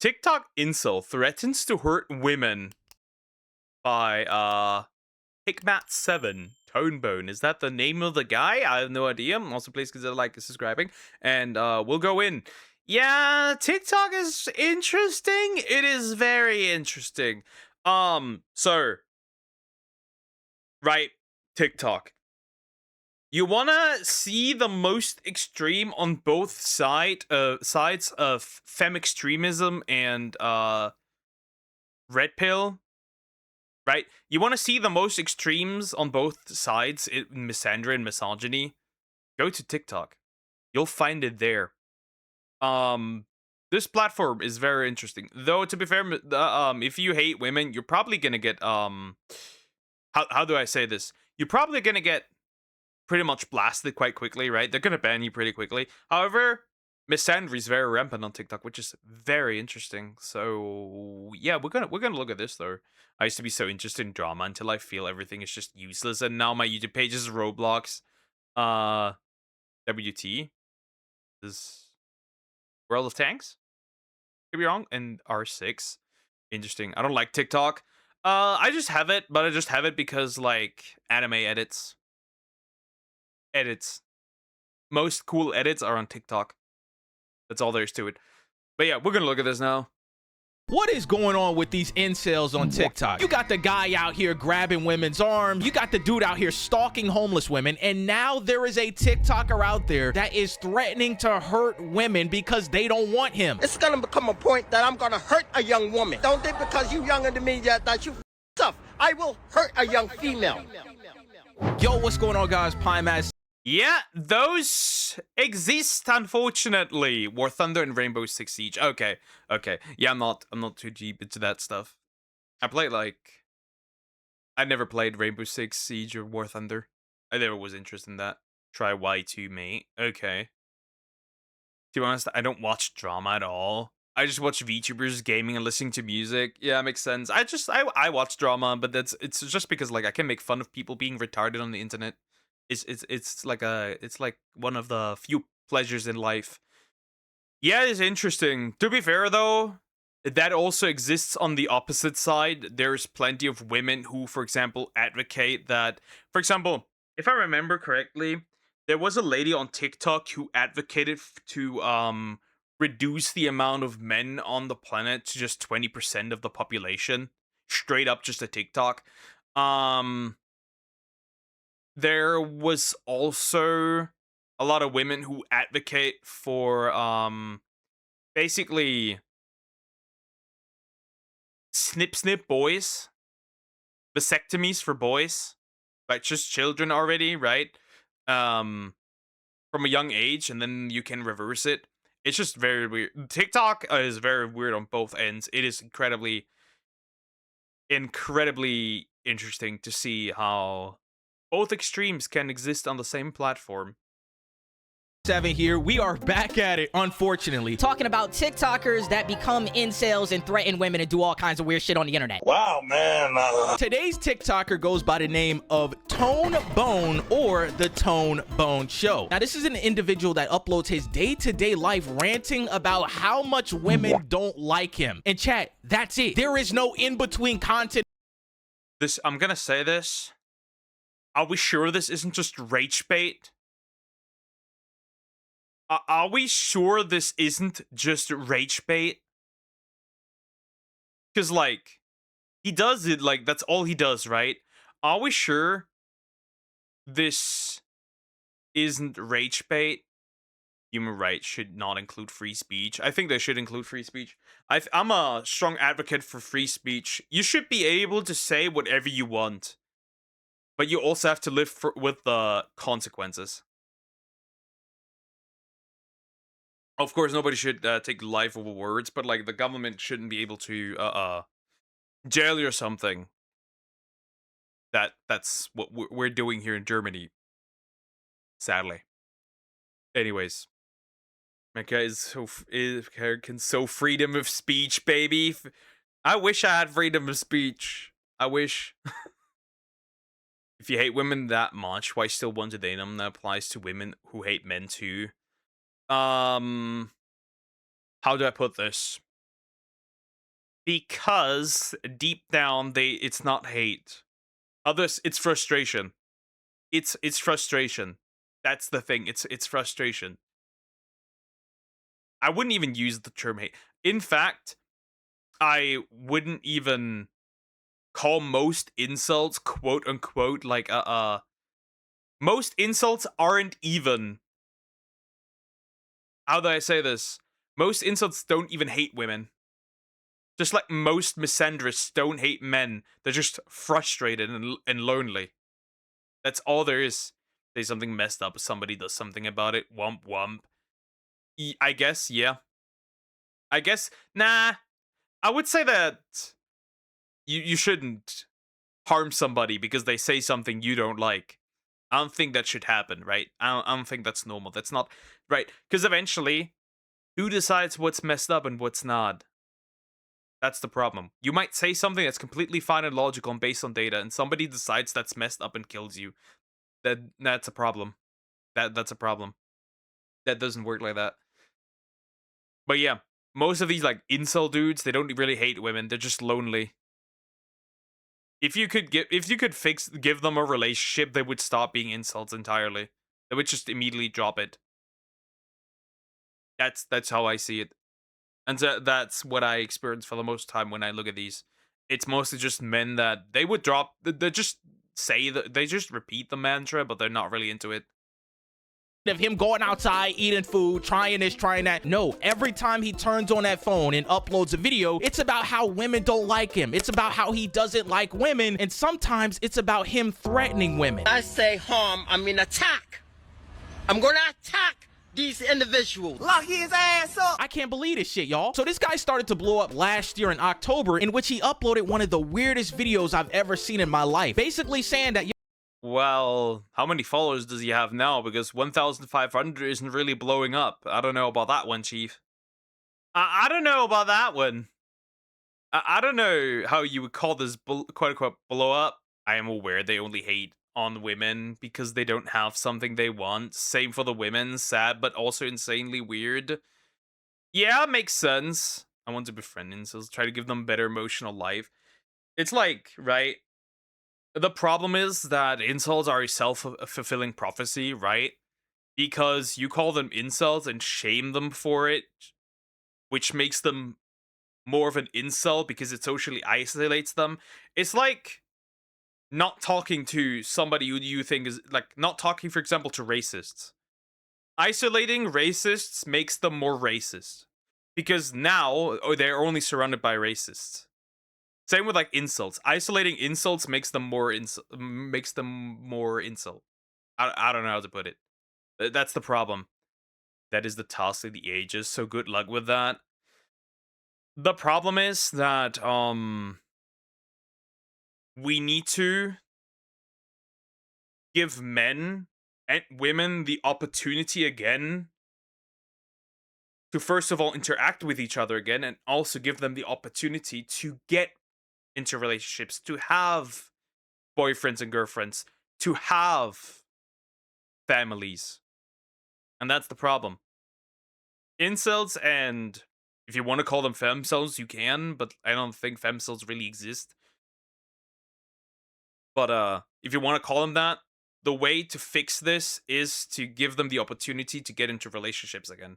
TikTok incel threatens to hurt women by PieMatt7 Tonebone. Is that the name of the guy? I have no idea. Also, please consider like and subscribing, and we'll go in. Yeah, TikTok is interesting. It is very interesting. So right, TikTok. You wanna see the most extreme on both sides of femme extremism and red pill, right? You want to see the most extremes on both sides in misandry and misogyny? Go to TikTok. You'll find it there. This platform is very interesting. Though to be fair, if you hate women, you're probably gonna get how do I say this? You're probably gonna get pretty much blasted quite quickly, right? They're gonna ban you pretty quickly. However, misandry is very rampant on TikTok, which is very interesting. So yeah, we're gonna look at this though. I used to be so interested in drama until I feel everything is just useless, and now my YouTube page is Roblox. WT is World of Tanks. Could be wrong, and R6. Interesting. I don't like TikTok. I just have it, but I just have it because like anime edits. Most cool edits are on TikTok. That's all there is to it. But yeah, we're gonna look at this now. What is going on with these incels on TikTok? You got the guy out here grabbing women's arms, you got the dude out here stalking homeless women, and now there is a TikToker out there that is threatening to hurt women because they don't want him. It's gonna become a point that I'm gonna hurt a young woman. Don't think because you younger than me yet that you tough. I will hurt a young female. Yo, what's going on, guys? PieMatt7. Yeah, those exist, unfortunately. War Thunder and Rainbow Six Siege. Okay. Yeah, I'm not too deep into that stuff. I never played Rainbow Six Siege or War Thunder. I never was interested in that. Try Y2, mate. Okay. To be honest, I don't watch drama at all. I just watch VTubers gaming and listening to music. Yeah, makes sense. I watch drama, but it's just because like I can make fun of people being retarded on the internet. It's like one of the few pleasures in life. Yeah, it's interesting. To be fair though, that also exists on the opposite side. There's plenty of women who, for example, advocate that. For example, if I remember correctly, there was a lady on TikTok who advocated to reduce the amount of men on the planet to just 20% of the population. Straight up just a TikTok. There was also a lot of women who advocate for basically snip boys, vasectomies for boys, like just children already, right? From a young age, and then you can reverse it. It's just very weird. TikTok is very weird on both ends. It is incredibly interesting to see how both extremes can exist on the same platform. 7 here. We are back at it, unfortunately. Talking about TikTokers that become incels and threaten women and do all kinds of weird shit on the internet. Wow, man. Today's TikToker goes by the name of Tone Bone, or The Tone Bone Show. Now, this is an individual that uploads his day-to-day life ranting about how much women don't like him. And chat, that's it. There is no in-between content. I'm gonna say this. Are we sure this isn't just rage bait? Are we sure this isn't just rage bait? Because, like, he does it, like, that's all he does, right? Are we sure this isn't rage bait? Human rights should not include free speech. I think they should include free speech. I'm a strong advocate for free speech. You should be able to say whatever you want, but you also have to live with the consequences. Of course, nobody should take life over words, but like the government shouldn't be able to jail you or something. That's what we're doing here in Germany, sadly. Anyways, okay, can so freedom of speech, baby. I wish I had freedom of speech. I wish. If you hate women that much, why still want to date them? That applies to women who hate men too. How do I put this? Because deep down, it's not hate. Others, it's frustration. It's frustration. That's the thing. It's frustration. I wouldn't even use the term hate. In fact, I wouldn't even call most insults quote unquote like most insults aren't even, how do I say this? Most insults don't even hate women. Just like most misandrists don't hate men. They're just frustrated and lonely. That's all there is. Say something messed up, somebody does something about it. Wump wump. I guess, yeah. I guess, nah. I would say that you shouldn't harm somebody because they say something you don't like. I don't think that should happen, right? I don't think that's normal. That's not right. Because eventually, who decides what's messed up and what's not? That's the problem. You might say something that's completely fine and logical and based on data, and somebody decides that's messed up and kills you. That's a problem. That's a problem. That doesn't work like that. But yeah, most of these like incel dudes, they don't really hate women. They're just lonely. If you could give them a relationship, they would stop being incels entirely. They would just immediately drop it. That's how I see it. And that's what I experience for the most time when I look at these. It's mostly just men that they would drop. They just say that they just repeat the mantra, but they're not really into it. Of him going outside, eating food, trying this, trying that. No, every time he turns on that phone and uploads a video, it's about how women don't like him. It's about how he doesn't like women. And sometimes it's about him threatening women. I say harm, I mean attack. I'm gonna attack these individuals. Lock his ass up. I can't believe this shit, y'all. So this guy started to blow up last year in October, in which he uploaded one of the weirdest videos I've ever seen in my life. Basically saying that, well, how many followers does he have now? Because 1,500 isn't really blowing up. I don't know about that one, Chief. I don't know about that one. I don't know how you would call this quote-unquote blow up. I am aware they only hate on women because they don't have something they want. Same for the women. Sad, but also insanely weird. Yeah, makes sense. I want to befriend incels. Try to give them better emotional life. It's like, right? The problem is that incels are a self-fulfilling prophecy, right? Because you call them incels and shame them for it, which makes them more of an incel because it socially isolates them. It's like not talking to somebody who you think is, like, not talking, for example, to racists. Isolating racists makes them more racist. Because now they're only surrounded by racists. Same with like insults. Isolating insults makes them more incel. I don't know how to put it. That's the problem. That is the task of the ages. So good luck with that. The problem is that we need to give men and women the opportunity again to first of all interact with each other again, and also give them the opportunity to get into relationships, to have boyfriends and girlfriends, to have families. And that's the problem. Incels, and if you want to call them femcels, you can, but I don't think femcels really exist. But if you want to call them that, the way to fix this is to give them the opportunity to get into relationships again,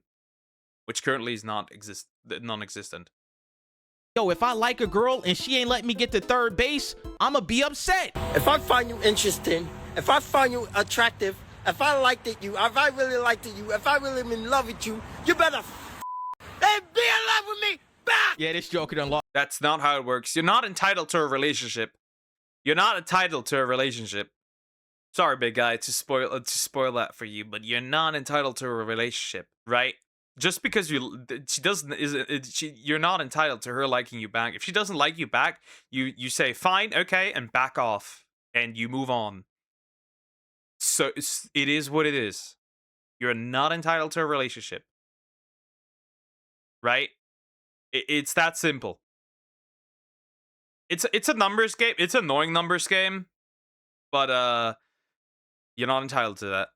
which currently is non-existent. yo, if I like a girl and she ain't let me get to third base, I'ma be upset. If I find you interesting, if I find you attractive, if I liked it you, if I really liked it you, if I really am in love with you, you better and be in love with me back. Yeah, this joker done lost. That's not how it works. You're not entitled to a relationship. You're not entitled to a relationship. Sorry, big guy, to spoil that for you, but you're not entitled to a relationship, right? Just because you're not entitled to her liking you back. If she doesn't like you back, you say fine, okay, and back off, and you move on. So it is what it is. You're not entitled to a relationship, right? It's that simple. It's a numbers game. It's an annoying numbers game, but you're not entitled to that.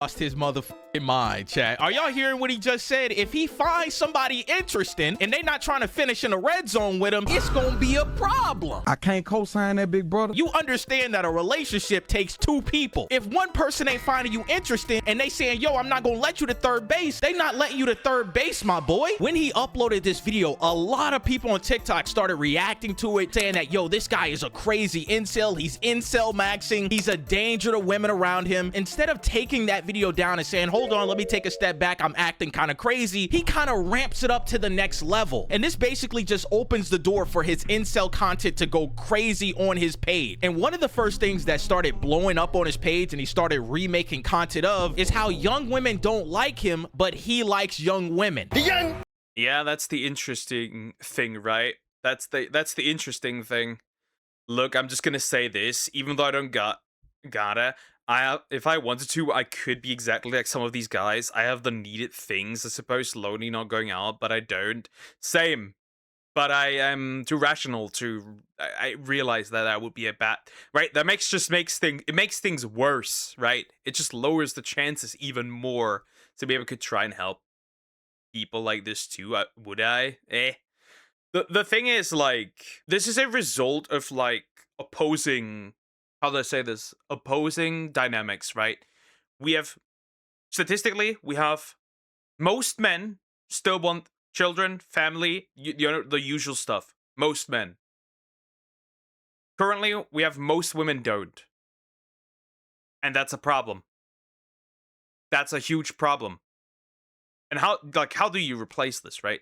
Lost his mother. in mind, chat. Are y'all hearing what he just said? If he finds somebody interesting and they not trying to finish in the red zone with him, it's gonna be a problem. I can't co-sign that, big brother. You understand that a relationship takes two people. If one person ain't finding you interesting and they saying, yo, I'm not gonna let you to third base, they not letting you to third base, my boy. When he uploaded this video, a lot of people on TikTok started reacting to it, saying that, yo, this guy is a crazy incel. He's incel maxing. He's a danger to women around him. Instead of taking that video down and saying, hold on, let me take a step back, I'm acting kind of crazy, he kind of ramps it up to the next level. And this basically just opens the door for his incel content to go crazy on his page. And one of the first things that started blowing up on his page and he started remaking content of is how young women don't like him, but he likes young women. Yeah, that's the interesting thing, right? That's the interesting thing. Look, I'm just gonna say this, even though I don't gotta. If I wanted to, I could be exactly like some of these guys. I have the needed things, I suppose, lonely, not going out, but I don't. Same. But I am too rational to. I realize that that would be a bad, right? That makes things worse, right? It just lowers the chances even more. So maybe I could try and help people like this too. Would I? The thing is, like, this is a result of like opposing. How do I say this? Opposing dynamics, right? We have statistically, we have most men still want children, family, the usual stuff. Most men. Currently, we have most women don't. And that's a problem. That's a huge problem. And how do you replace this, right?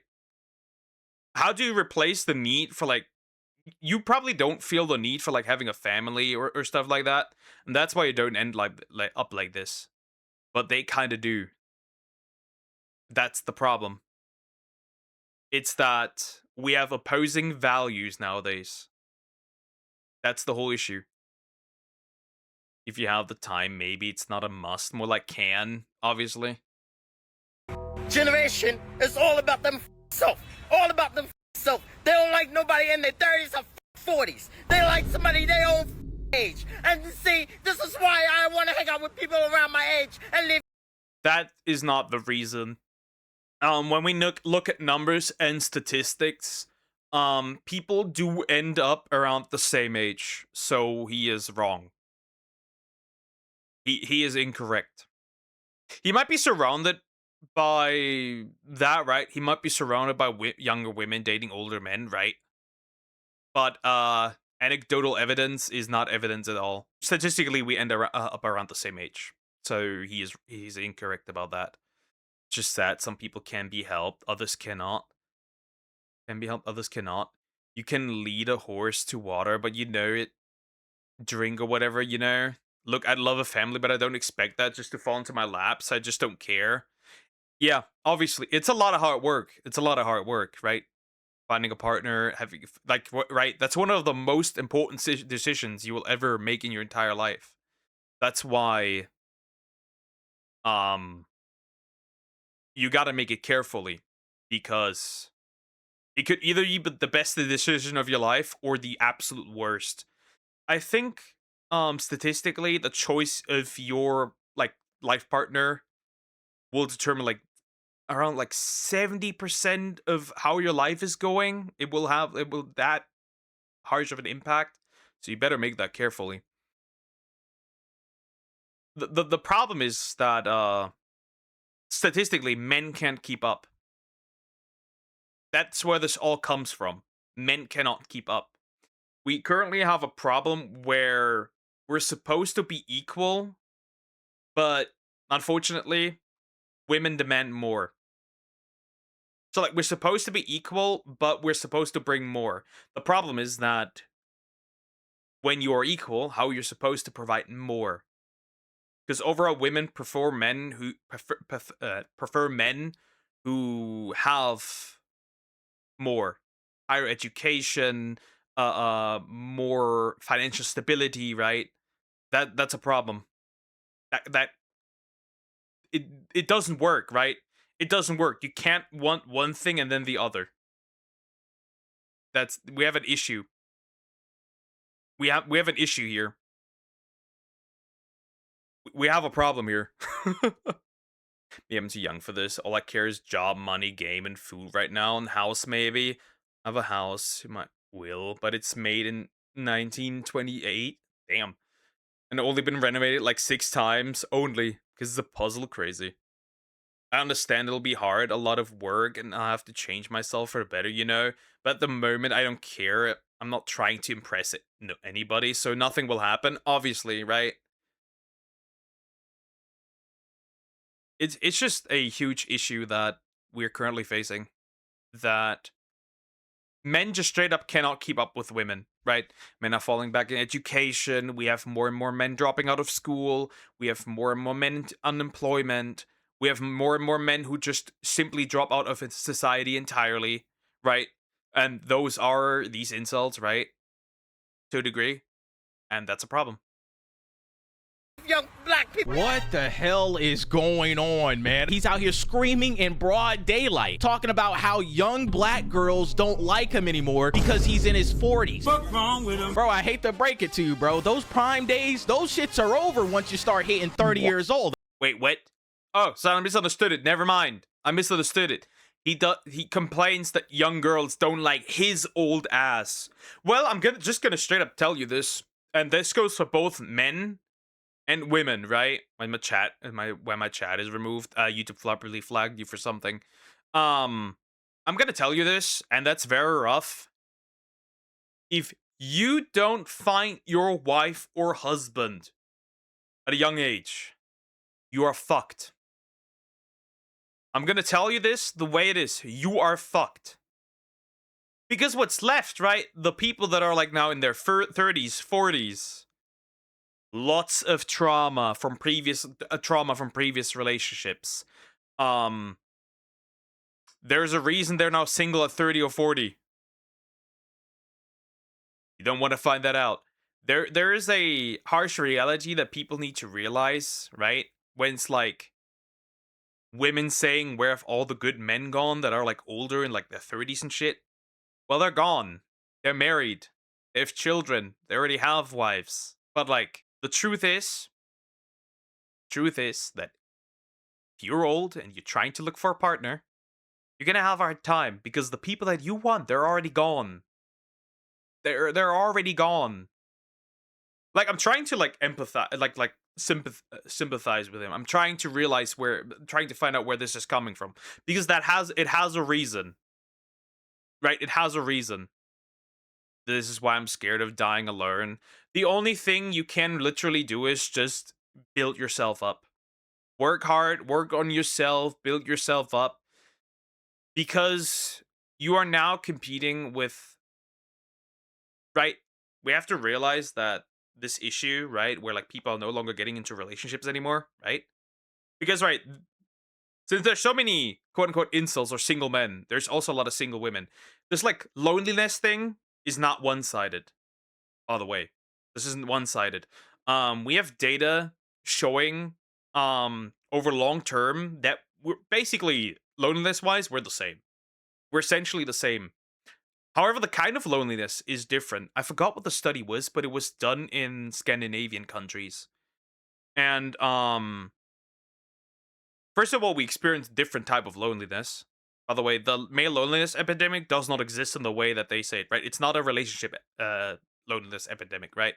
How do you replace the need for, like, you probably don't feel the need for, like, having a family or stuff like that. And that's why you don't end up like this. But they kind of do. That's the problem. It's that we have opposing values nowadays. That's the whole issue. If you have the time, maybe it's not a must. More like can, obviously. Generation is all about them self. All about them self. They don't like nobody in their 30s or 40s. They like somebody their own age. And see, this is why I want to hang out with people around my age and live. That is not the reason. When we look at numbers and statistics, people do end up around the same age. So he is wrong. He is incorrect. He might be surrounded by that, right? He might be surrounded by younger women dating older men, right? But anecdotal evidence is not evidence at all. Statistically, we end up around the same age. So he's incorrect about that. Just that some people can be helped, others cannot. Can be helped, others cannot. You can lead a horse to water, but you know it. Drink or whatever, you know. Look, I'd love a family, but I don't expect that just to fall into my laps. I just don't care. Yeah, obviously, it's a lot of hard work. It's a lot of hard work, right? Finding a partner, having, like, right? That's one of the most important decisions you will ever make in your entire life. That's why, you gotta make it carefully, because it could either be the best decision of your life or the absolute worst. I think, statistically, the choice of your, like, life partner will determine, like, around, like, 70% of how your life is going. It will that harsh of an impact. So you better make that carefully. The problem is that, statistically, men can't keep up. That's where this all comes from. Men cannot keep up. We currently have a problem where we're supposed to be equal, but unfortunately, women demand more. So, like, we're supposed to be equal, but we're supposed to bring more. The problem is that when you are equal, how you're supposed to provide more. Because overall, women prefer men who prefer men who have more, higher education, more financial stability, right? That's a problem. That it doesn't work, right? It doesn't work. You can't want one thing and then the other. We have an issue. We have an issue here. We have a problem here. Maybe I'm too young for this. All I care is job, money, game, and food right now, and house maybe. I have a house, my will, but it's made in 1928. Damn. And only been renovated like 6 times only because it's a puzzle crazy. I understand it'll be hard, a lot of work, and I'll have to change myself for the better, you know? But at the moment, I don't care. I'm not trying to impress anybody, so nothing will happen, obviously, right? It's just a huge issue that we're currently facing. That men just straight up cannot keep up with women, right? Men are falling back in education. We have more and more men dropping out of school. We have more and more men in unemployment. We have more and more men who just simply drop out of society entirely, right? And those are these incels, right? To a degree. And that's a problem. Young black people. What the hell is going on, man? He's out here screaming in broad daylight, talking about how young black girls don't like him anymore because he's in his 40s. What's wrong with him? Bro, I hate to break it to you, bro. Those prime days, those shits are over once you start hitting 30 years old. Wait, what? Oh, so I misunderstood it. Never mind. I misunderstood it. He complains that young girls don't like his old ass. Well, I'm just gonna straight up tell you this, and this goes for both men and women, right? When my chat is removed, YouTube properly flagged you for something. I'm gonna tell you this, and that's very rough. If you don't find your wife or husband at a young age, you are fucked. I'm gonna tell you this the way it is. You are fucked. Because what's left, right? The people that are like now in their 30s, 40s, lots of trauma from previous relationships. There's a reason they're now single at 30 or 40. You don't want to find that out. There is a harsh reality that people need to realize, right? When it's like women saying, where have all the good men gone that are like older in like their 30s and shit? Well, they're gone. They're married. They have children. They already have wives. But like, the truth is that if you're old and you're trying to look for a partner, you're gonna have a hard time because the people that you want, they're already gone. They're already gone. Like, I'm trying to like empathize, like sympathize with him. I'm trying to realize trying to find out where this is coming from because it has a reason, right? It has a reason. This is why I'm scared of dying alone. The only thing you can literally do is just build yourself up. Work hard, work on yourself, build yourself up. Because you are now competing with, right? We have to realize that this issue, right, where like people are no longer getting into relationships anymore, right? Because, right, since there's so many quote-unquote incels or single men, there's also a lot of single women. This like loneliness thing is not one-sided, by the way. This isn't one-sided. We have data showing over long term that we're basically loneliness-wise, we're the same. We're essentially the same. However, the kind of loneliness is different. I forgot what the study was, but it was done in Scandinavian countries. And first of all, we experience different type of loneliness. By the way, the male loneliness epidemic does not exist in the way that they say it, right? It's not a relationship loneliness epidemic, right?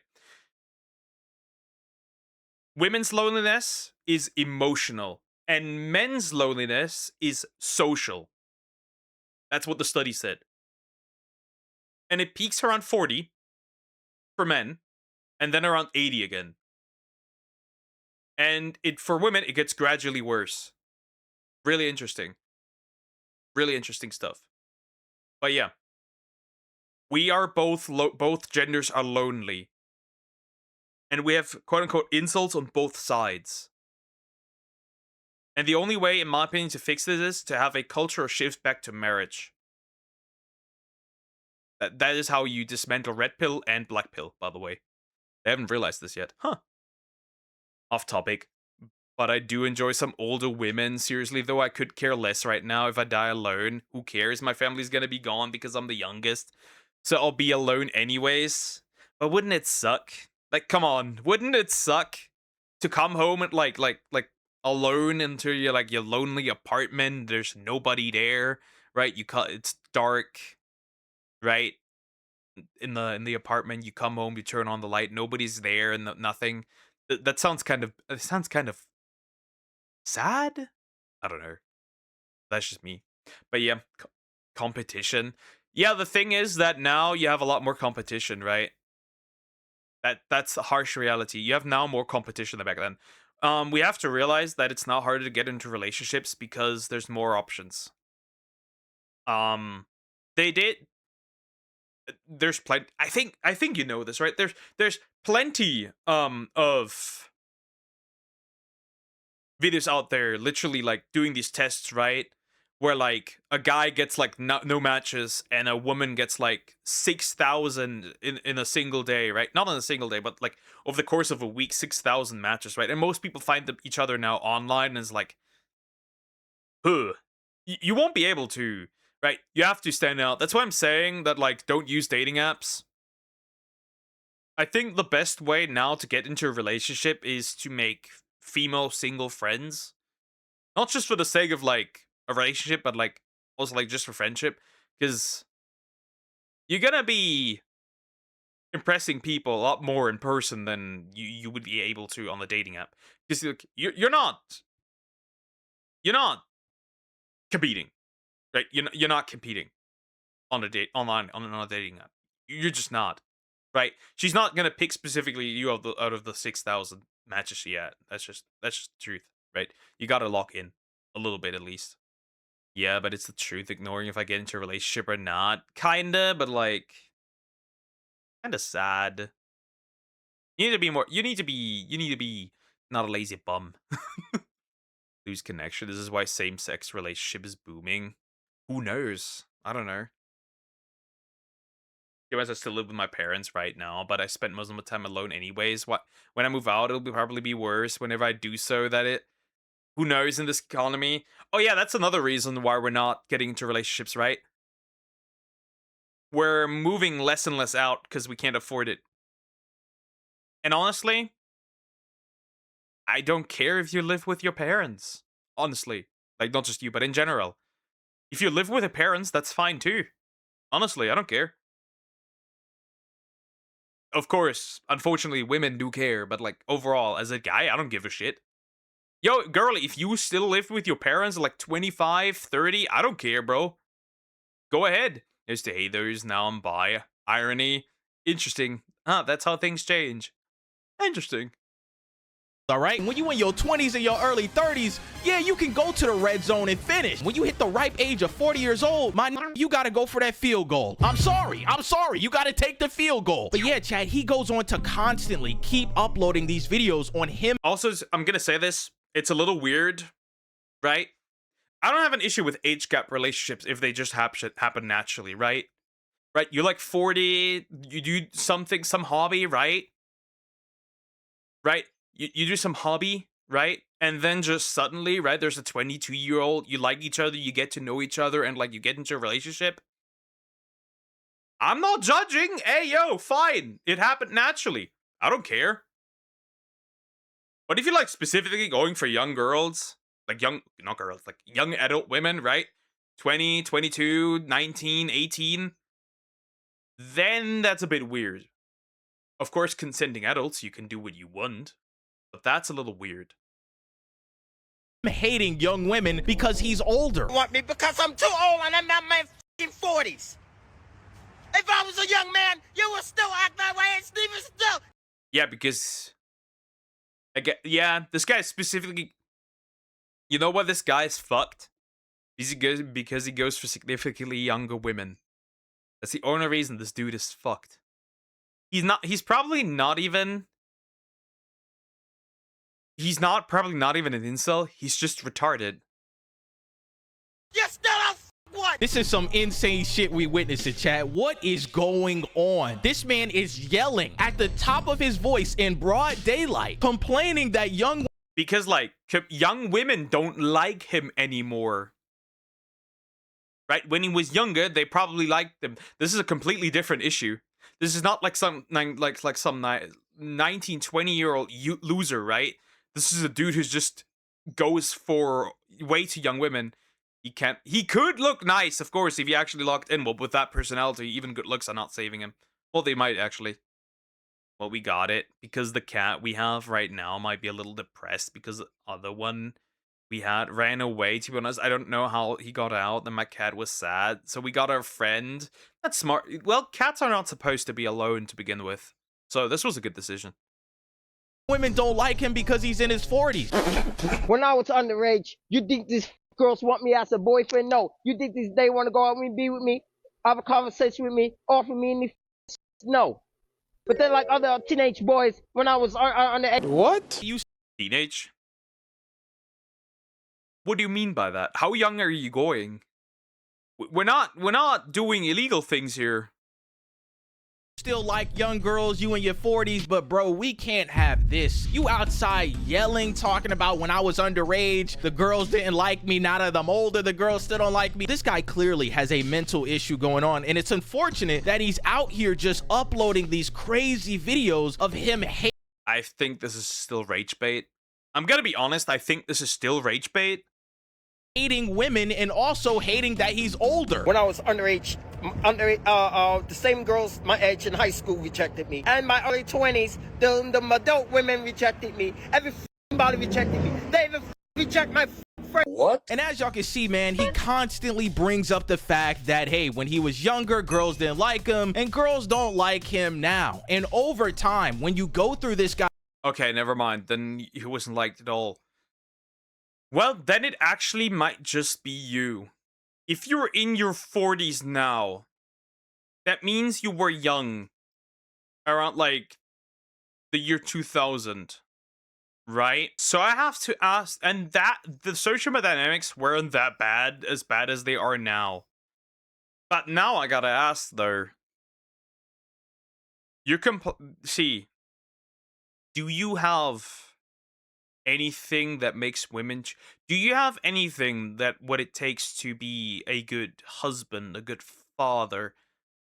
Women's loneliness is emotional, and men's loneliness is social. That's what the study said. And it peaks around 40 for men, and then around 80 again. And for women, it gets gradually worse. Really interesting. Really interesting stuff. But yeah. We are both genders are lonely. And we have quote-unquote incels on both sides. And the only way, in my opinion, to fix this is to have a cultural shift back to marriage. That is how you dismantle red pill and black pill, by the way. I haven't realized this yet. Huh. Off topic. But I do enjoy some older women. Seriously, though, I could care less right now if I die alone. Who cares? My family's gonna be gone because I'm the youngest. So I'll be alone anyways. But wouldn't it suck? Like, come on. Wouldn't it suck to come home at like alone into your lonely apartment. There's nobody there, right? It's dark, right? In the apartment, you come home, you turn on the light, nobody's there, and nothing. That sounds kind of sad. I don't know. That's just me. But yeah, competition. Yeah, the thing is that now you have a lot more competition, right? That's a harsh reality. You have now more competition than back then. We have to realize that it's now harder to get into relationships because there's more options. Um, they did. There's plenty. I think you know this, right? There's plenty of videos out there, literally like doing these tests, right? Where like a guy gets like no matches and a woman gets like 6,000 in a single day, right? Not in a single day, but like over the course of a week, 6,000 matches, right? And most people find each other now online, and it's like, huh, you won't be able to, right? You have to stand out. That's why I'm saying that like don't use dating apps. I think the best way now to get into a relationship is to make female single friends. Not just for the sake of like a relationship, but like also like just for friendship. Because you're gonna be impressing people a lot more in person than you would be able to on the dating app. Because you're not competing, right? You're not competing on a date online on a dating app. You're just not, right? She's not gonna pick specifically you out of the 6,000 matches she had. That's just the truth, right? You gotta lock in a little bit at least. Yeah, but it's the truth. Ignoring if I get into a relationship or not, kinda, but like, kinda sad. You need to be more. You need to be. You need to be not a lazy bum. Lose connection. This is why same-sex relationship is booming. Who knows? I don't know. Guess I still live with my parents right now, but I spent most of my time alone anyways. What when I move out, probably be worse. Whenever I do so, who knows in this economy? Oh yeah, that's another reason why we're not getting into relationships, right? We're moving less and less out because we can't afford it. And honestly, I don't care if you live with your parents. Honestly, like not just you, but in general. If you live with your parents, that's fine too. Honestly, I don't care. Of course, unfortunately, women do care, but like overall, as a guy, I don't give a shit. Yo, girl, if you still live with your parents like 25, 30, I don't care, bro. Go ahead. There's the haters, now I'm bi. Irony. Interesting. That's how things change. Interesting. All right, when you in your 20s and your early 30s, yeah, you can go to the red zone and finish. When you hit the ripe age of 40 years old, you gotta go for that field goal. I'm sorry, you gotta take the field goal. But yeah, Chad, he goes on to constantly keep uploading these videos on him. Also, I'm gonna say this, it's a little weird, right? I don't have an issue with age gap relationships if they just happen naturally, right? Right, you're like 40, you do something, some hobby, right? Right? You do some hobby, right? And then just suddenly, right, there's a 22-year-old, you like each other, you get to know each other, and like you get into a relationship. I'm not judging. Hey, yo, fine. It happened naturally. I don't care. But if you're like specifically going for young girls, like not girls, like young adult women, right? 20, 22, 19, 18, then that's a bit weird. Of course, consenting adults, you can do what you want. But that's a little weird. Hating young women because he's older. Want me because I'm too old and I'm not my f***ing 40s. If I was a young man, you would still act that way and Steven still. Yeah, because this guy specifically. You know what? This guy's fucked. Because he goes for significantly younger women. That's the only reason this dude is fucked. He's probably not even. He's probably not even an incel. He's just retarded. You're still a what? This is some insane shit we witnessed in chat. What is going on? This man is yelling at the top of his voice in broad daylight, complaining that because like young women don't like him anymore. Right? When he was younger, they probably liked him. This is a completely different issue. This is not like some 19, 20-year-old loser, right? This is a dude who's just goes for way too young women. He could look nice, of course, if he actually locked in. Well, with that personality, even good looks are not saving him. Well, they might actually. Well, we got it because the cat we have right now might be a little depressed because the other one we had ran away. To be honest, I don't know how he got out. Then my cat was sad, so we got our friend. That's smart. Well, cats are not supposed to be alone to begin with, so this was a good decision. Women don't like him because he's in his 40s. When I was underage, you think these girls want me as a boyfriend? No. You think they want to go out with me, be with me, have a conversation with me, offer me any? No. But then, like other teenage boys, when I was underage. What? You Teenage? What do you mean by that? How young are you going? We're not doing illegal things here. still like young girls, you in your 40s, but bro, we can't have this. You outside yelling, talking about when I was underage, the girls didn't like me. Now that I'm older, the girls still don't like me. This guy clearly has a mental issue going on, and it's unfortunate that he's out here just uploading these crazy videos of him I think this is still rage bait. I'm gonna be honest, I think this is still rage bait. hating women and also hating that he's older. When I was underage, the same girls my age in high school rejected me. And my early 20s, the adult women rejected me. Everybody rejected me. They even reject my friend. What? And as y'all can see, man, he constantly brings up the fact that, hey, when he was younger, girls didn't like him, and girls don't like him now. And over time, when you go through this guy, Okay, never mind. Then he wasn't liked at all. Well, then it actually might just be you. If you're in your 40s now, that means you were young. Around, like, the year 2000. Right? So I have to ask, and that, the social dynamics weren't that bad as they are now. But now I gotta ask, though. See, do you have anything that makes women do you have anything that what it takes to be a good husband, a good father,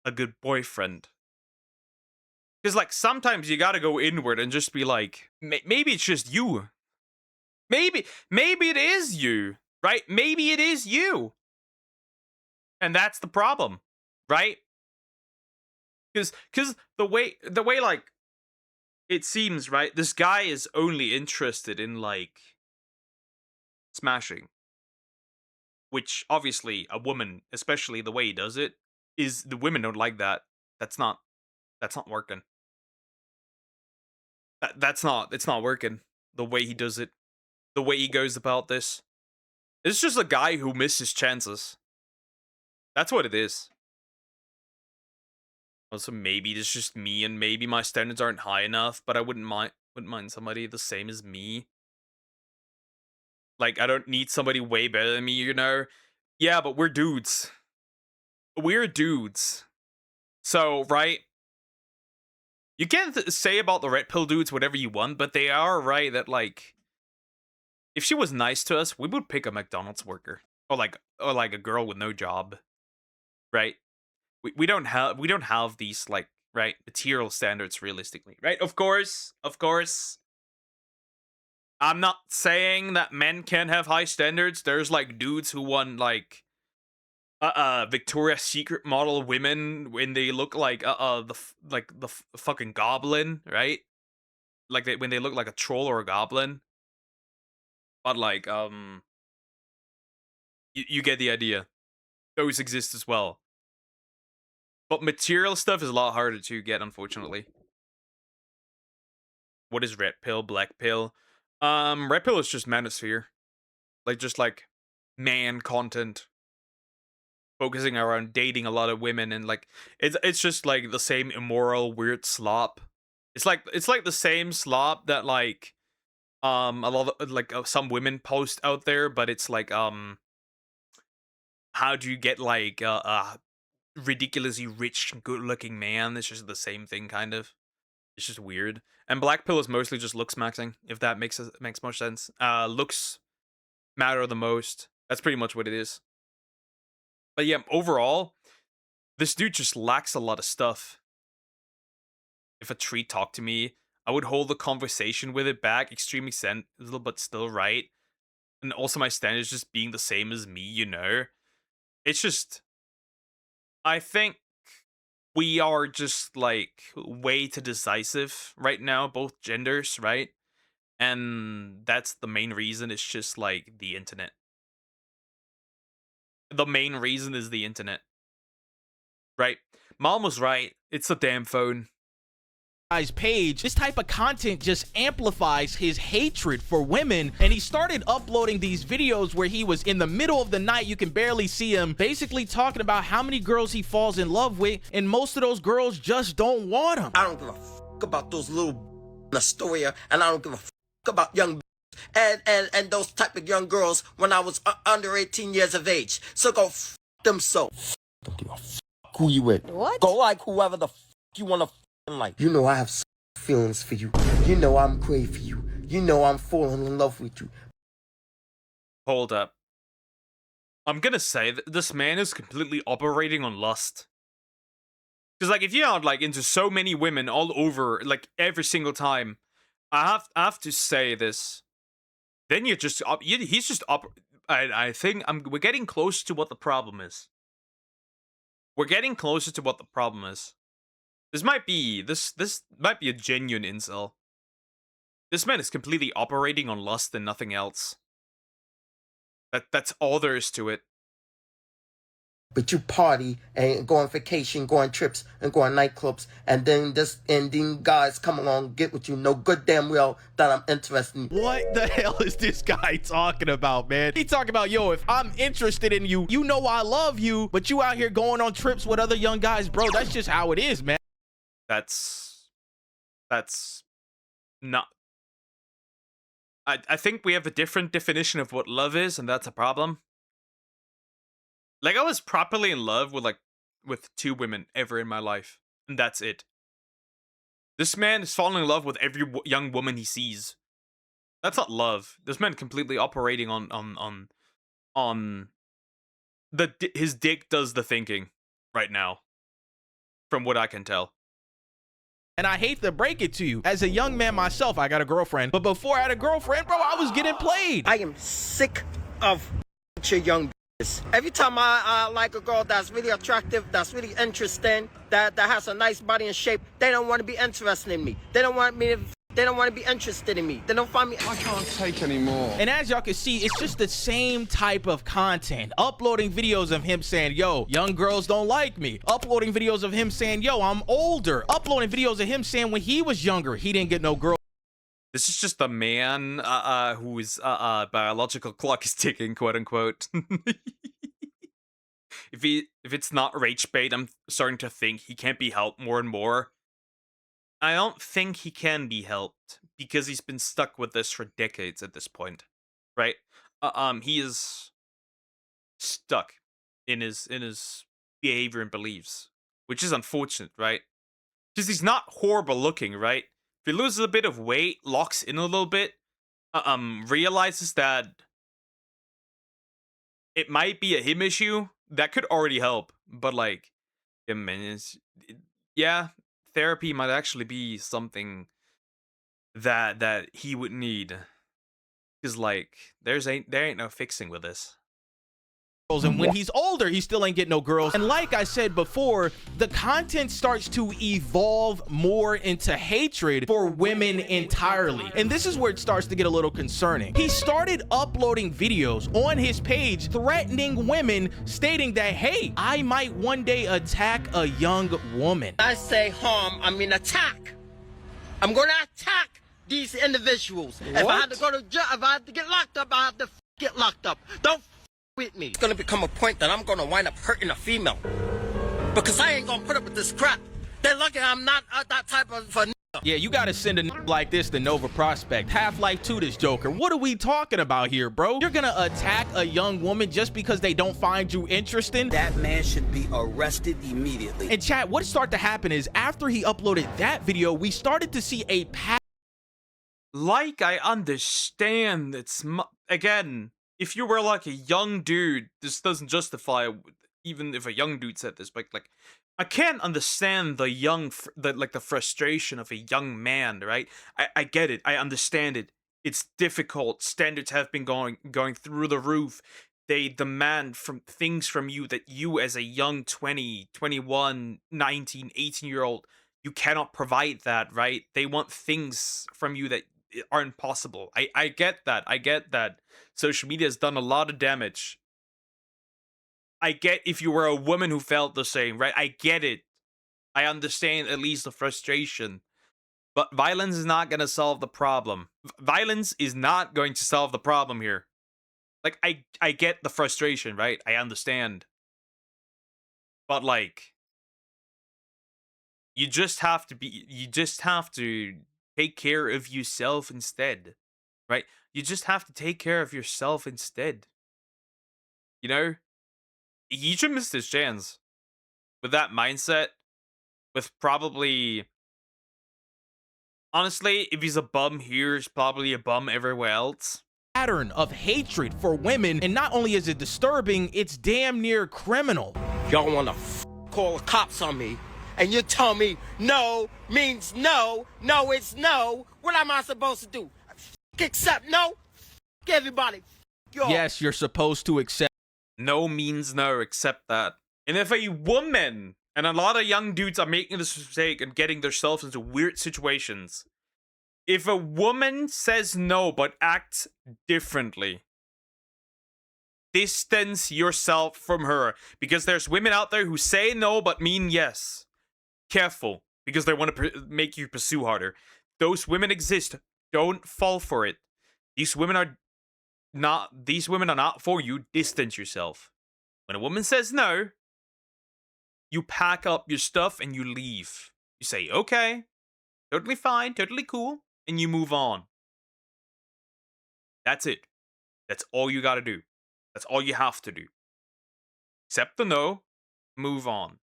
a good boyfriend? Because like sometimes you gotta go inward and just be like, maybe it's just you, maybe it is you, right? Maybe it is you, and that's the problem, right? Because the way like it seems, right, this guy is only interested in, like, smashing. Which, obviously, a woman, especially the way he does it, is the women don't like that. That's not working. It's not working. The way he does it. The way he goes about this. It's just a guy who misses chances. That's what it is. Also, maybe it's just me, and maybe my standards aren't high enough, but I wouldn't mind somebody the same as me. Like, I don't need somebody way better than me, you know? Yeah, but we're dudes. We're dudes. So, right? You can say about the red pill dudes whatever you want, but they are right that, like, if she was nice to us, we would pick a McDonald's worker. Or like a girl with no job. Right? We don't have these, like, right, material standards realistically, right? Of course. I'm not saying that men can't have high standards. There's like dudes who want like Victoria's Secret model women when they look like the fucking goblin, right? Like when they look like a troll or a goblin. But like you get the idea. Those exist as well. But material stuff is a lot harder to get, unfortunately. What is red pill, black pill? Red pill is just manosphere. Like, just like man content. Focusing around dating a lot of women, and like it's just like the same immoral, weird slop. It's like the same slop that like a lot of like some women post out there, but it's like how do you get like ridiculously rich, good-looking man? It's just the same thing, kind of. It's just weird. And black pill is mostly just looks maxing, if that makes much sense. Looks matter the most. That's pretty much what it is. But yeah, overall, this dude just lacks a lot of stuff. If a tree talked to me, I would hold the conversation with it back. Extremely sensible, but still right. and also my standards just being the same as me, you know. It's just, I think we are just like way too decisive right now, both genders, right? And that's the main reason. It's just like the internet. The main reason is the internet, right? Mom was right. It's the damn phone. Guy's page, this type of content just amplifies his hatred for women, and he started uploading these videos where he was in the middle of the night, you can barely see him, basically talking about how many girls he falls in love with, and most of those girls just don't want him. I don't give a about those little Astoria, and I don't give a about young and those type of young girls when I was under 18 years of age. So go them so. Don't give a who you with. What? Go like whoever the you want to like. You know I have feelings for you. You know I'm crazy for you. You know I'm falling in love with you. Hold up. I'm gonna say that this man is completely operating on lust. Because, like, if you are, like, into so many women all over, like, every single time, I have to say this. Then you're just, he's just, I think we're getting close to what the problem is. We're getting closer to what the problem is. This might be a genuine incel. This man is completely operating on lust and nothing else. That's all there is to it. But you party and go on vacation, go on trips and go on nightclubs, and then guys come along get with you. Know good damn well that I'm interested in. What the hell is this guy talking about, man? He talking about, yo, if I'm interested in you, you know I love you, but you out here going on trips with other young guys, bro. That's just how it is, man. That's not. I think we have a different definition of what love is, and that's a problem. Like, I was properly in love with 2 women ever in my life, and that's it. This man is falling in love with every young woman he sees. That's not love. This man completely operating on his dick does the thinking right now, from what I can tell. And I hate to break it to you, as a young man myself, I got a girlfriend, but before I had a girlfriend, bro, I was getting played. I am sick of your young. Every time I like a girl that's really attractive, that's really interesting, that has a nice body and shape, they don't want to be interested in me. They don't want to be interested in me. They don't find me. I can't take any more. And as y'all can see, it's just the same type of content. Uploading videos of him saying, yo, young girls don't like me. Uploading videos of him saying, yo, I'm older. Uploading videos of him saying when he was younger, he didn't get no girl. This is just a man whose biological clock is ticking, quote unquote. If it's not rage bait, I'm starting to think he can't be helped more and more. I don't think he can be helped because he's been stuck with this for decades at this point, right? He is stuck in his behavior and beliefs, which is unfortunate, right? Because he's not horrible looking, right? If he loses a bit of weight, locks in a little bit, realizes that it might be a him issue, that could already help. But like, yeah, therapy might actually be something that he would need. Because like, there ain't no fixing with this. And when he's older, he still ain't getting no girls. And like I said before, the content starts to evolve more into hatred for women entirely. And this is where it starts to get a little concerning. He started uploading videos on his page threatening women, stating that, hey, I might one day attack a young woman. I say harm, I mean attack. I'm gonna attack these individuals. If I had to go to jail, if I had to get locked up, I have to get locked up. Don't with me. It's gonna become a point that I'm gonna wind up hurting a female because I ain't gonna put up with this crap. They're lucky I'm not that type of a. Yeah, you gotta send a like this to Nova Prospect. Half-Life 2 this Joker. What are we talking about here, bro? You're gonna attack a young woman just because they don't find you interesting? That man should be arrested immediately. And chat, what started to happen is after he uploaded that video, we started to see a pattern. Like, I understand it's again, if you were like a young dude, this doesn't justify, even if a young dude said this, but like, I can't understand the frustration of a young man, right? I get it, I understand it. It's difficult. Standards have been going through the roof. They demand from things from you that you as a young 20, 21, 19, 18-year-old, you cannot provide that, right? They want things from you that aren't possible. I get that. I get that. Social media has done a lot of damage. I get if you were a woman who felt the same, right? I get it. I understand at least the frustration. But violence is not going to solve the problem. Violence is not going to solve the problem here. Like, I get the frustration, right? I understand. But, like, you just have to take care of yourself instead, right? You just have to take care of yourself instead. You know? He should miss his chance. With that mindset, with probably... Honestly, if he's a bum here, he's probably a bum everywhere else. Pattern of hatred for women, and not only is it disturbing, it's damn near criminal. Y'all wanna call the cops on me, and you tell me no means no, no it's no. What am I supposed to do? Accept no? Everybody. Y'all. Yes, you're supposed to accept. No means no, accept that. And if a woman, and a lot of young dudes are making this mistake and getting themselves into weird situations. If a woman says no but acts differently, distance yourself from her. Because there's women out there who say no but mean yes. Careful, because they want to make you pursue harder. Those women exist. Don't fall for it. These women are not for you. Distance yourself. When a woman says no, you pack up your stuff and you leave. You say, okay, totally fine, totally cool, and you move on. That's it. That's all you gotta do. That's all you have to do. Accept the no, move on.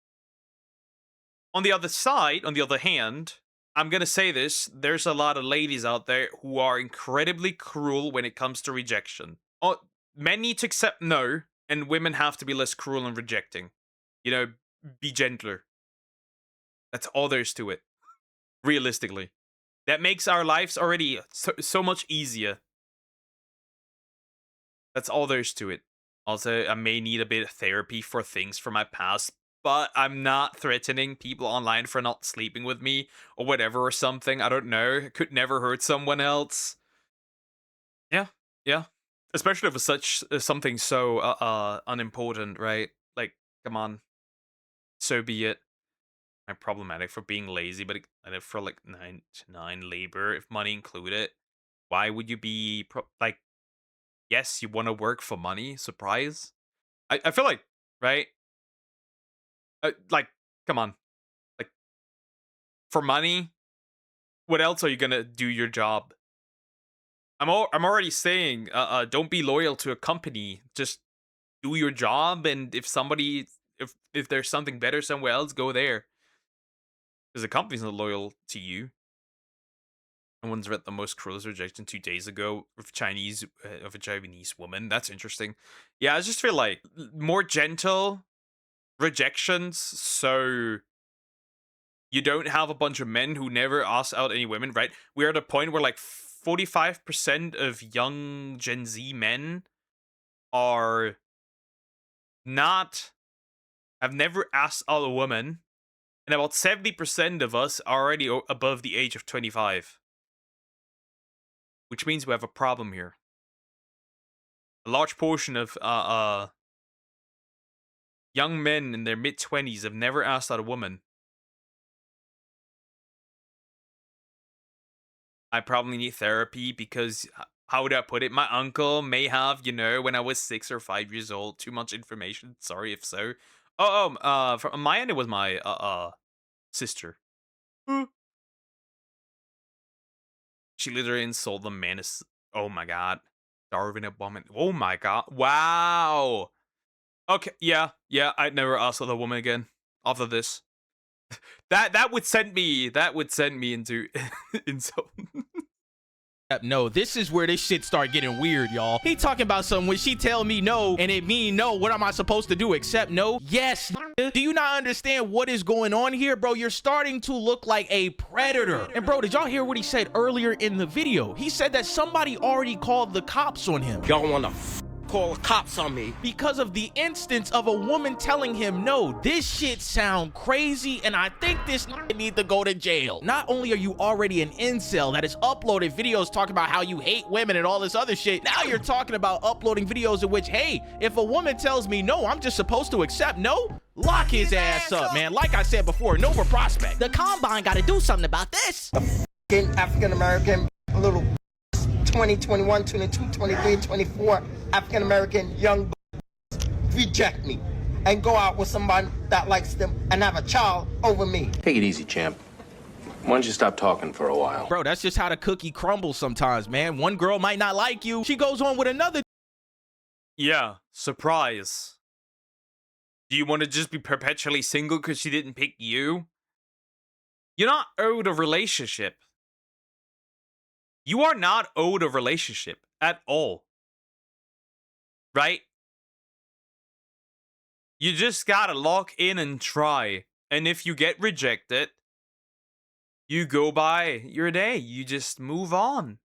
On the other side, on the other hand, I'm gonna say this, there's a lot of ladies out there who are incredibly cruel when it comes to rejection. Oh, men need to accept no, and women have to be less cruel in rejecting. You know, be gentler. That's all there is to it. Realistically. That makes our lives already so much easier. That's all there is to it. Also, I may need a bit of therapy for things from my past, but I'm not threatening people online for not sleeping with me or whatever or something. I don't know. It could never hurt someone else. Yeah, yeah. Especially if it's something so unimportant, right? Like, come on. So be it. I'm problematic for being lazy, but for like 9 to 9 labor, if money included, why would you be like? Yes, you want to work for money. Surprise. I feel like, right? Like, come on. Like, for money, what else are you gonna do your job? I'm already saying, don't be loyal to a company. Just do your job, and if there's something better somewhere else, go there. Because the company's not loyal to you. Someone's read the most cruelest rejection 2 days ago of a Chinese woman. That's interesting. Yeah, I just feel like more gentle rejections, so you don't have a bunch of men who never ask out any women, right? We're at a point where like 45% of young Gen Z men have never asked out a woman, and about 70% of us are already above the age of 25. Which means we have a problem here. A large portion of young men in their mid-20s have never asked out a woman. I probably need therapy because, how would I put it? My uncle may have, when I was 6 or 5 years old, too much information. Sorry if so. From my end, it was my sister. She literally insulted the man as, oh my god, Darwin woman. Oh my god, wow. Okay, yeah, I'd never ask with a woman again after this. That would send me into insult. no. This is where this shit start getting weird, y'all. He talking about something when she tell me no and it mean no, what am I supposed to do except no? Yes. Do you not understand what is going on here, bro? You're starting to look like a predator. And bro, did y'all hear what he said earlier in the video? He said that somebody already called the cops on him. Y'all wanna call the cops on me? Because of the instance of a woman telling him no. This shit sound crazy, and I think this need to go to jail. Not only are you already an incel that has uploaded videos talking about how you hate women and all this other shit, now you're talking about uploading videos in which, hey, if a woman tells me no, I'm just supposed to accept no? Lock his ass up, man. Like I said before, no for prospect. The Combine got to do something about this. African American little 20, 21, 22, 23, 24 African American young reject me and go out with somebody that likes them and have a child over me. Take it easy, champ. Why don't you stop talking for a while? Bro, that's just how the cookie crumbles sometimes, man. One girl might not like you. She goes on with another. Yeah, surprise. Do you want to just be perpetually single because she didn't pick you? You're not owed a relationship. You are not owed a relationship at all. Right? You just gotta lock in and try. And if you get rejected, you go by your day. You just move on.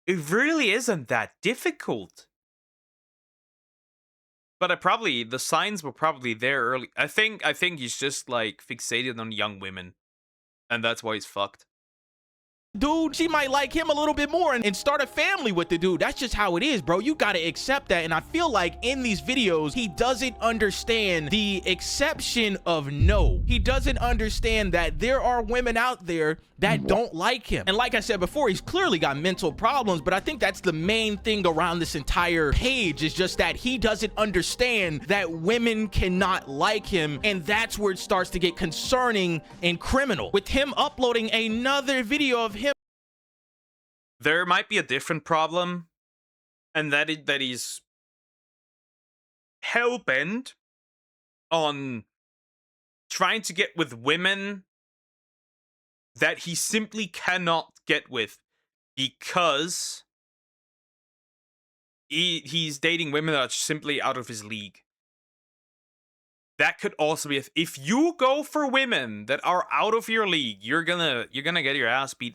It really isn't that difficult. But the signs were probably there early. I think he's just like fixated on young women. And that's why he's fucked. Dude, she might like him a little bit more and start a family with the dude. That's just how it is, bro. You gotta accept that. And I feel like in these videos, he doesn't understand the exception of no. He doesn't understand that there are women out there that don't like him. And like I said before, he's clearly got mental problems, but I think that's the main thing around this entire page is just that he doesn't understand that women cannot like him. And that's where it starts to get concerning and criminal. With him uploading another video of him. There might be a different problem, and that he's hell-bent on trying to get with women that he simply cannot get with because he's dating women that are simply out of his league. That could also be if you go for women that are out of your league, you're gonna get your ass beat.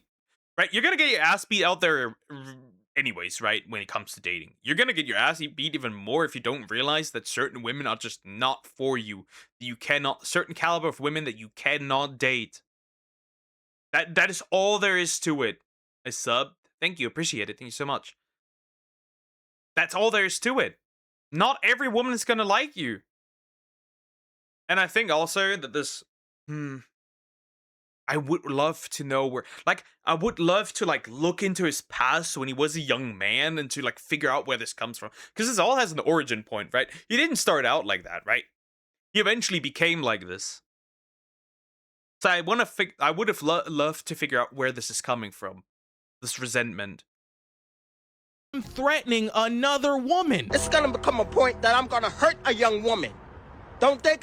Right, you're gonna get your ass beat out there anyways, right, when it comes to dating. You're gonna get your ass beat even more if you don't realize that certain women are just not for you. You cannot, certain caliber of women that you cannot date. That is all there is to it. A sub, thank you, appreciate it, thank you so much. That's all there is to it. Not every woman is gonna like you. And I think also that this, I would love to know where, like, I would love to, like, look into his past when he was a young man and to, like, figure out where this comes from. Because this all has an origin point, right? He didn't start out like that, right? He eventually became like this. So I would have loved to figure out where this is coming from. This resentment. Threatening another woman. It's gonna become a point that I'm gonna hurt a young woman. Don't think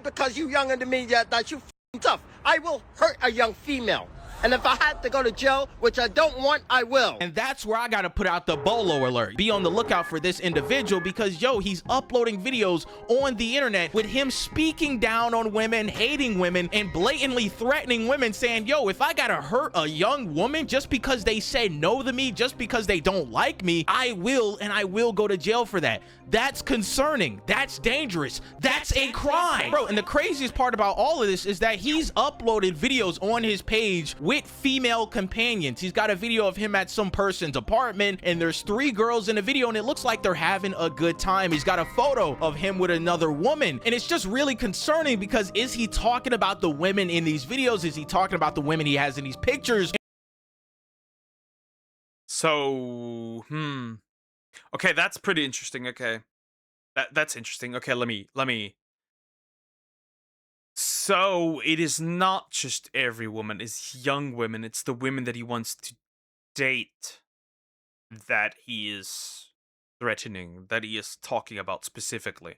because you younger than me that you tough. I will hurt a young female. And if I had to go to jail, which I don't want, I will. And that's where I gotta put out the bolo alert. Be on the lookout for this individual because, yo, he's uploading videos on the internet with him speaking down on women, hating women, and blatantly threatening women, saying, yo, if I gotta hurt a young woman just because they said no to me, just because they don't like me, I will, and I will go to jail for that. That's concerning. That's dangerous. That's a crime. Bro, and the craziest part about all of this is that he's uploaded videos on his page with female companions. He's got a video of him at some person's apartment, and there's 3 girls in the video, and it looks like they're having a good time. He's got a photo of him with another woman, and it's just really concerning because is he talking about the women in these videos? Is he talking about the women he has in these pictures? So, okay, that's pretty interesting. Okay, that's interesting. Okay, let me. So it is not just every woman; it's young women. It's the women that he wants to date that he is threatening, that he is talking about specifically.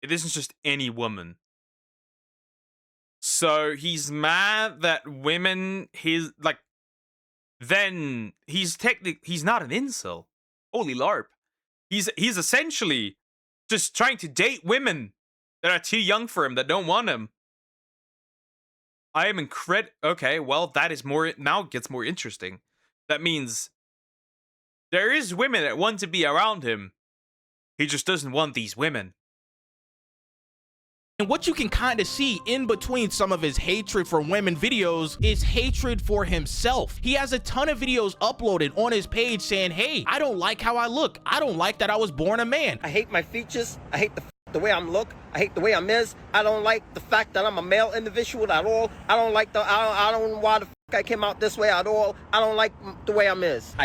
It isn't just any woman. So he's mad that women, then he's not an incel. Holy LARP. He's essentially just trying to date women that are too young for him, that don't want him. I am okay, well, that is more, now it gets more interesting. That means there is women that want to be around him. He just doesn't want these women. And what you can kind of see in between some of his hatred for women videos is hatred for himself. He has a ton of videos uploaded on his page saying, hey, I don't like how I look. I don't like that I was born a man. I hate my features. I hate the way I'm look. I hate the way I'm is. I don't like the fact that I'm a male individual at all. I don't like I don't know why the I came out this way at all. I don't like the way I'm is.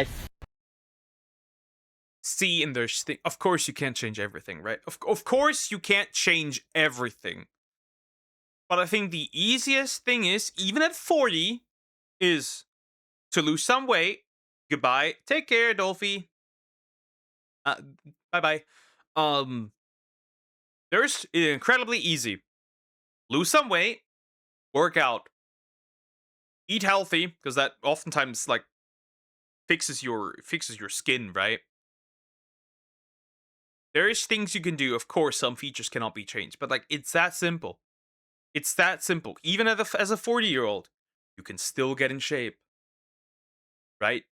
See, and there's of course you can't change everything, right? Of course you can't change everything. But I think the easiest thing is, even at 40, is to lose some weight. Goodbye. Take care, Dolphy. Bye-bye. There's incredibly easy. Lose some weight, work out, eat healthy, because that oftentimes like fixes your skin, right? There is things you can do. Of course, some features cannot be changed, but like it's that simple. It's that simple. Even as a 40-year-old, you can still get in shape, right?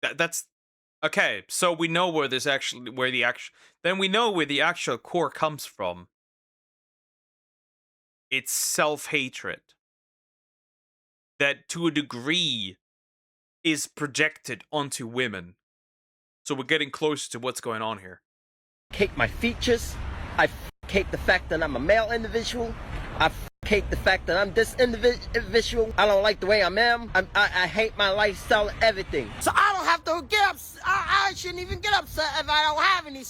That's okay. So we know where this actually, then we know where the actual core comes from. It's self-hatred that, to a degree, is projected onto women. So we're getting closer to what's going on here. Hate my features. I hate the fact that I'm a male individual. I hate the fact that I'm this individual. I don't like the way I am. I hate my lifestyle, everything. So I don't have to get upset. I shouldn't even get upset if I don't have any.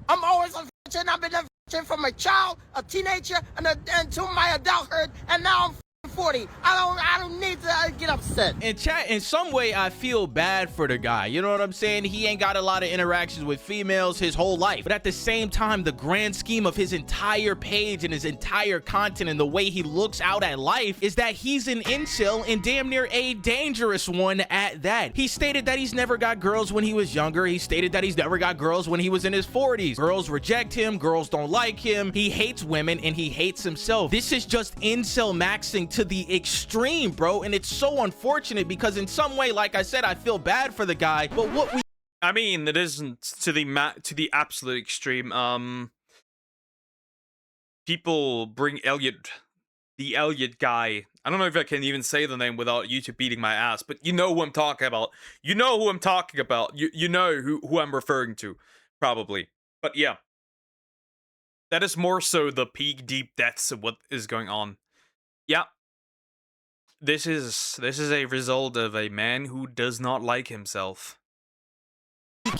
I'm always unfortunate. I've been unfortunate from a child, a teenager, and to my adulthood, and now I'm 40. I don't need to get upset. In chat, in some way, I feel bad for the guy. You know what I'm saying? He ain't got a lot of interactions with females his whole life. But at the same time, the grand scheme of his entire page and his entire content and the way he looks out at life is that he's an incel and damn near a dangerous one at that. He stated that he's never got girls when he was younger. He stated that he's never got girls when he was in his 40s. Girls reject him. Girls don't like him. He hates women and he hates himself. This is just incel maxing to the extreme, bro, and it's so unfortunate because in some way, like I said, I feel bad for the guy, but what we I mean, it isn't to the absolute extreme. People bring the Elliot guy. I don't know if I can even say the name without YouTube beating my ass, but you know who I'm talking about. You know who I'm talking about. You know who I'm referring to, probably. But yeah, that is more so the peak deep depths of what is going on. Yeah. This is a result of a man who does not like himself.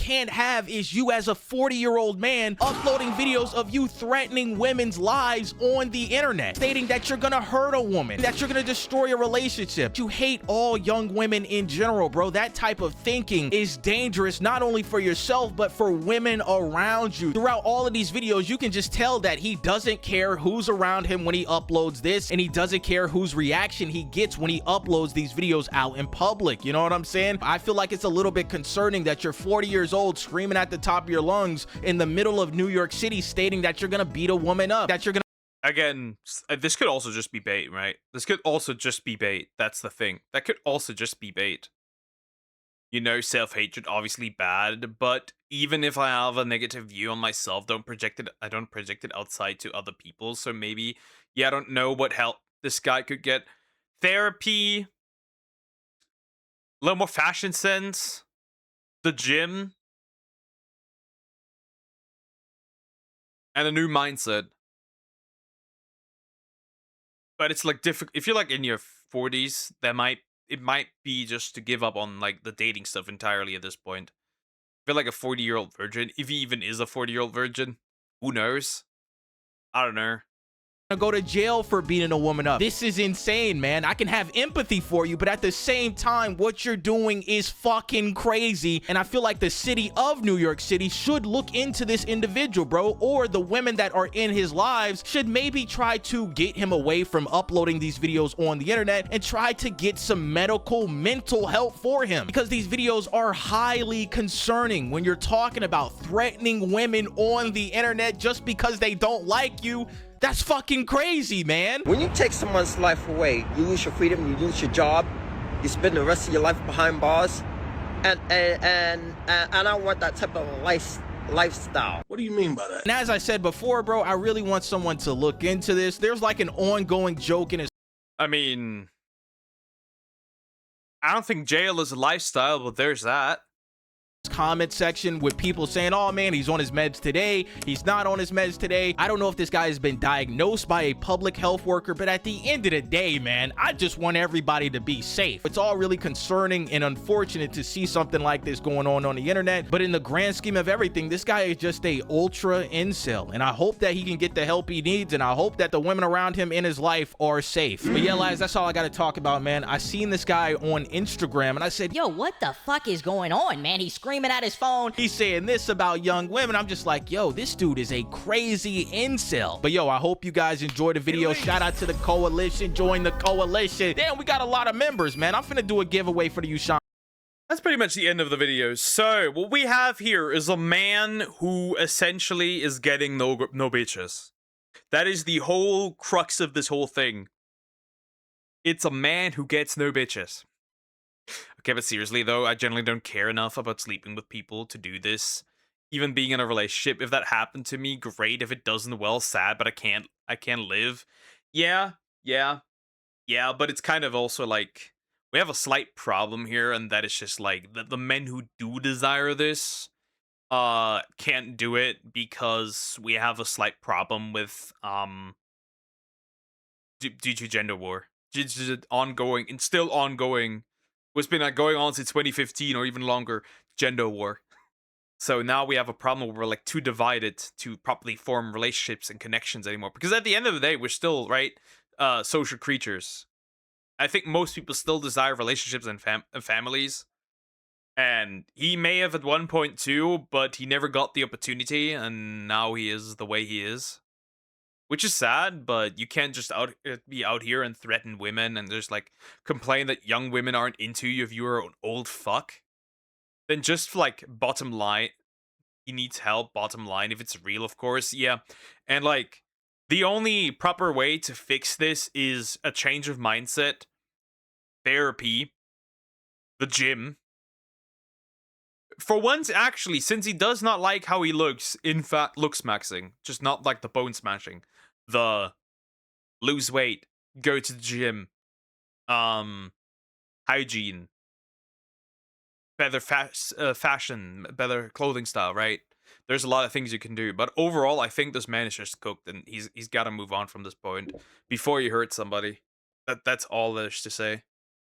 can't have is you as a 40-year-old man uploading videos of you threatening women's lives on the internet, stating that you're gonna hurt a woman, that you're gonna destroy a relationship. You hate all young women in general, bro. That type of thinking is dangerous, not only for yourself, but for women around you. Throughout all of these videos, you can just tell that he doesn't care who's around him when he uploads this, and he doesn't care whose reaction he gets when he uploads these videos out in public. You know what I'm saying? I feel like it's a little bit concerning that you're 40 years old screaming at the top of your lungs in the middle of New York City stating that you're gonna beat a woman up, that you're gonna... Again, this could also just be bait, right? This could also just be bait. That's the thing. That could also just be bait. You know, self-hatred, obviously bad, but even if I have a negative view on myself, I don't project it outside to other people. So maybe, yeah, I don't know what help this guy could get. Therapy, a little more fashion sense, the gym, and a new mindset. But it's like difficult. If you're like in your 40s, it might be just to give up on like the dating stuff entirely at this point. I feel like a 40-year-old virgin, if he even is a 40-year-old virgin, who knows? I don't know. go to jail for beating a woman up. This is insane, man. I can have empathy for you, but at the same time, what you're doing is fucking crazy. And I feel like the city of New York City should look into this individual, bro, or the women that are in his lives should maybe try to get him away from uploading these videos on the internet and try to get some medical mental help for him, because these videos are highly concerning when you're talking about threatening women on the internet just because they don't like you. That's fucking crazy, man. When you take someone's life away, you lose your freedom, you lose your job, you spend the rest of your life behind bars, and I don't want that type of lifestyle. What do you mean by that? And as I said before, bro, I really want someone to look into this. There's like an ongoing joke in his I mean, I don't think jail is a lifestyle, but there's that. comment section with people saying, oh man, he's on his meds today, he's not on his meds today. I don't know if this guy has been diagnosed by a public health worker, but at the end of the day, man, I just want everybody to be safe. It's all really concerning and unfortunate to see something like this going on the internet, but in the grand scheme of everything, this guy is just a ultra incel, and I hope that he can get the help he needs, and I hope that the women around him in his life are safe. But yeah, lads, that's all I gotta talk about, man. I seen this guy on Instagram and I said, Yo, what the fuck is going on, man? He's screaming at his phone. he's saying this about young women. I'm just like, yo, this dude is a crazy incel. But yo, I hope you guys enjoyed the video. Shout out to the coalition. Join the coalition. Damn, we got a lot of members, man. I'm finna do a giveaway for the Ushan. That's pretty much the end of the video. So, what we have here is a man who essentially is getting no bitches. That is the whole crux of this whole thing. It's a man who gets no bitches. Okay, but seriously though, I generally don't care enough about sleeping with people to do this. Even being in a relationship, if that happened to me, great. If it doesn't, well, sad, but I can't live. Yeah, but it's kind of also like, we have a slight problem here, and that is just like, the men who do desire this, can't do it because we have a slight problem with, due to gender war. Just ongoing, and still ongoing, what's been like going on since 2015 or even longer, gender war. So now we have a problem where we're like too divided to properly form relationships and connections anymore. Because at the end of the day, we're still, right, social creatures. I think most people still desire relationships and families. And he may have at one point too, but he never got the opportunity, and now he is the way he is. Which is sad, but you can't just be out here and threaten women and just like complain that young women aren't into you if you're an old fuck. Then just like bottom line, he needs help, bottom line, if it's real, of course, yeah. And like, the only proper way to fix this is a change of mindset, therapy, the gym. For once, actually, since he does not like how he looks, in fact, looks maxing, just not like the bone smashing, the lose weight, go to the gym, hygiene, better fashion, better clothing style, right? There's a lot of things you can do, but overall, I think this man is just cooked, and he's got to move on from this point before you hurt somebody. That's all there's to say.